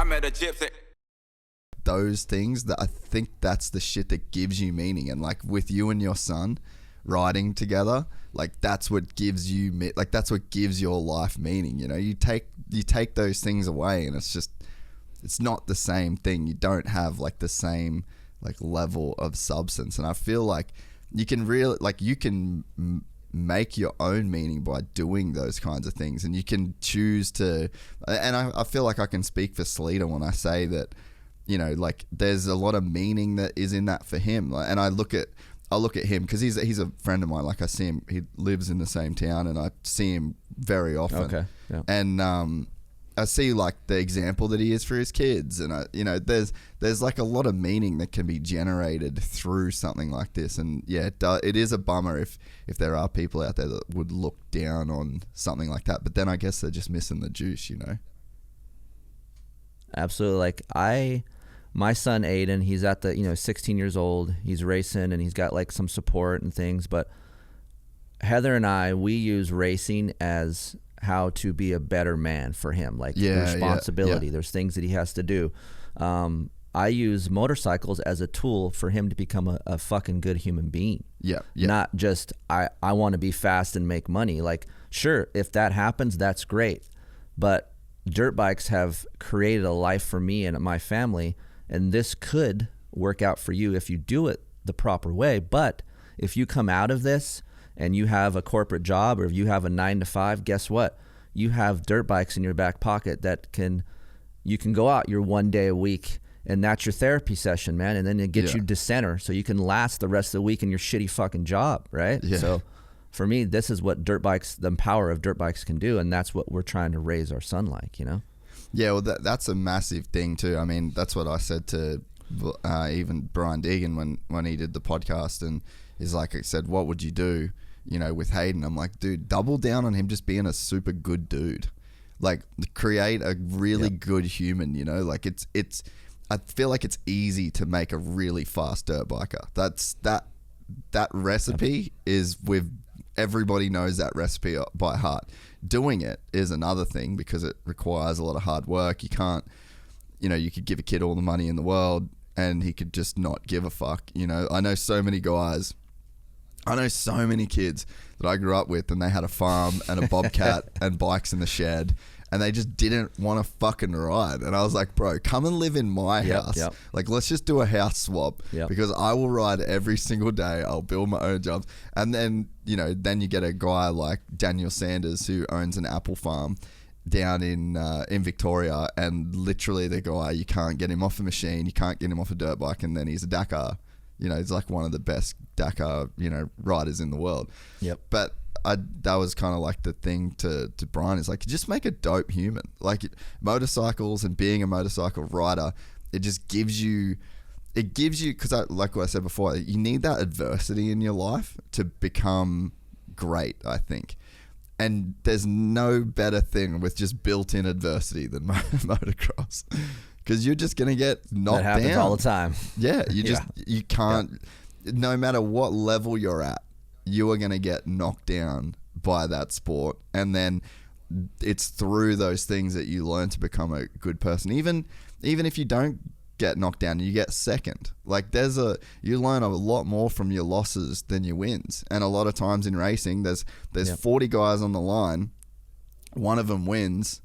I met a gypsy. Those things, that I think that's the shit that gives you meaning. And like with you and your son riding together, like that's what gives you like that's what gives your life meaning. You know, you take those things away and it's not the same thing. You don't have like the same like level of substance. And I feel like you can really like you can make your own meaning by doing those kinds of things, and you can choose to. And I feel like I can speak for Sleater when I say that, you know, like there's a lot of meaning that is in that for him. Like, and I look at him because he's a friend of mine. Like I see him, he lives in the same town, and I see him very often. Okay. Yeah. And I see like the example that he is for his kids, and you know, there's like a lot of meaning that can be generated through something like this. And yeah, it is a bummer if there are people out there that would look down on something like that. But then I guess they're just missing the juice, you know. Absolutely. Like my son Aiden, he's at the 16 years old. He's racing and he's got like some support and things. But Heather and I, we use racing as how to be a better man for him. Like responsibility. Yeah. There's things that he has to do. I use motorcycles as a tool for him to become a fucking good human being. Yeah. Not just I want to be fast and make money. Like, sure, if that happens, that's great. But dirt bikes have created a life for me and my family, and this could work out for you if you do it the proper way. But if you come out of this and you have a corporate job, or if you have a 9-to-5, guess what? You have dirt bikes in your back pocket that you can go out your 1 day a week, and that's your therapy session, man. And then it gets you to center so you can last the rest of the week in your shitty fucking job, right? Yeah. So for me, this is what the power of dirt bikes can do, and that's what we're trying to raise our son like, you know? Yeah, well, that's a massive thing too. I mean, that's what I said to even Brian Deegan when he did the podcast, and he's like, I said, what would you do, you know, with Hayden? I'm like, dude, double down on him just being a super good dude. Like, create a really good human, you know? Like, it's I feel like it's easy to make a really fast dirt biker. That recipe is everybody knows that recipe by heart. Doing it is another thing, because it requires a lot of hard work. You can't, you know, you could give a kid all the money in the world and he could just not give a fuck. You know, I know so many kids that I grew up with, and they had a farm and a bobcat and bikes in the shed, and they just didn't want to fucking ride. And I was like, bro, come and live in my house. Yep. Like, let's just do a house swap, because I will ride every single day. I'll build my own jobs. And then, you know, then you get a guy like Daniel Sanders, who owns an apple farm down in Victoria, and literally the guy, you can't get him off a machine, you can't get him off a dirt bike, and then he's a Dakar. You know, he's like one of the best Dakar, you know, riders in the world. Yep. But that was kind of like the thing to Brian, is like, just make a dope human. Like, motorcycles and being a motorcycle rider, it just gives you, because like what I said before, you need that adversity in your life to become great, I think. And there's no better thing with just built-in adversity than motocross. Because you're just going to get knocked down. That happens all the time. Yeah, you can't, no matter what level you're at, you are going to get knocked down by that sport. And then it's through those things that you learn to become a good person. Even if you don't get knocked down, you get second. Like, you learn a lot more from your losses than your wins. And a lot of times in racing, there's 40 guys on the line, one of them wins.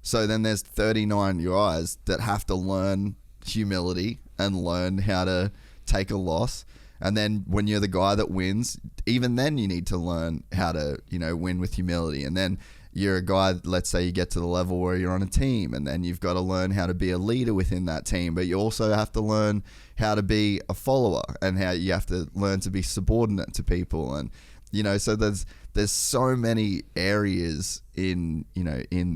So then there's 39 guys that have to learn humility and learn how to take a loss. And then when you're the guy that wins, even then you need to learn how to, you know, win with humility. And then you're a guy, let's say you get to the level where you're on a team, and then you've got to learn how to be a leader within that team. But you also have to learn how to be a follower, and how you have to learn to be subordinate to people. And, you know, so there's so many areas in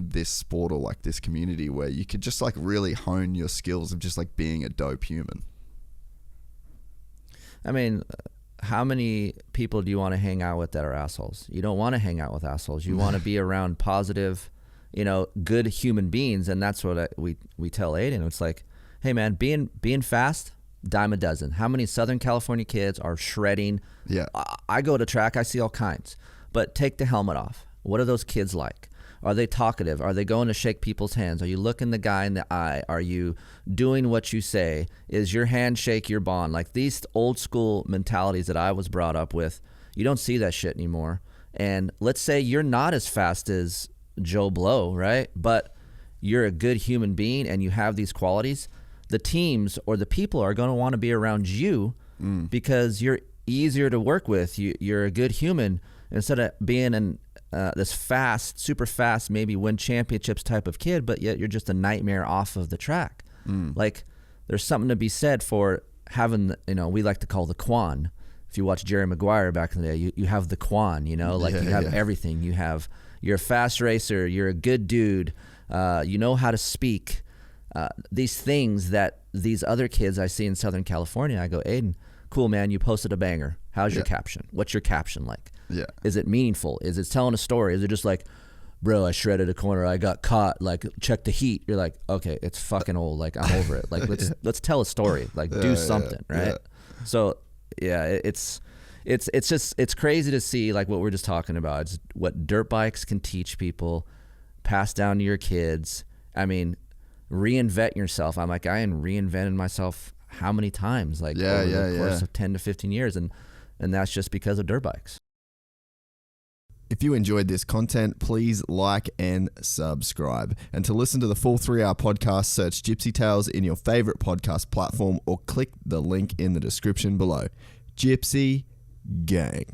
this sport, or like this community, where you could just like really hone your skills of just like being a dope human. I mean, how many people do you want to hang out with that are assholes? You don't want to hang out with assholes. You want to be around positive, you know, good human beings. And that's what we tell Aiden. It's like, hey man, being fast, dime a dozen. How many Southern California kids are shredding? Yeah. I go to track, I see all kinds. But take the helmet off. What are those kids like? Are they talkative? Are they going to shake people's hands? Are you looking the guy in the eye? Are you doing what you say? Is your handshake your bond? Like these old school mentalities that I was brought up with, you don't see that shit anymore. And let's say you're not as fast as Joe Blow, right? But you're a good human being and you have these qualities. The teams or the people are going to want to be around you because you're easier to work with. You're a good human instead of being this fast, super fast, maybe win championships type of kid, but yet you're just a nightmare off of the track. Like there's something to be said for having, we like to call the Quan. If you watch Jerry Maguire back in the day, you have the Quan, you have everything. You're a fast racer. You're a good dude. You know how to speak. These things that these other kids I see in Southern California, I go, Aiden, cool, man, you posted a banger. How's your caption? What's your caption like? Yeah. Is it meaningful? Is it telling a story? Is it just like, bro, I shredded a corner, I got caught, like check the heat? You're like, okay, it's fucking old. Like I'm over it. Like let's tell a story. Like do something, right? Yeah. So yeah, it's crazy to see like what we're just talking about. It's what dirt bikes can teach people, pass down to your kids. I mean, reinvent yourself. I'm like, I reinvented myself how many times? Like over the course of 10 to 15 years, and that's just because of dirt bikes. If you enjoyed this content, please like and subscribe. And to listen to the full 3-hour podcast, search Gypsy Tales in your favorite podcast platform or click the link in the description below. Gypsy Gang.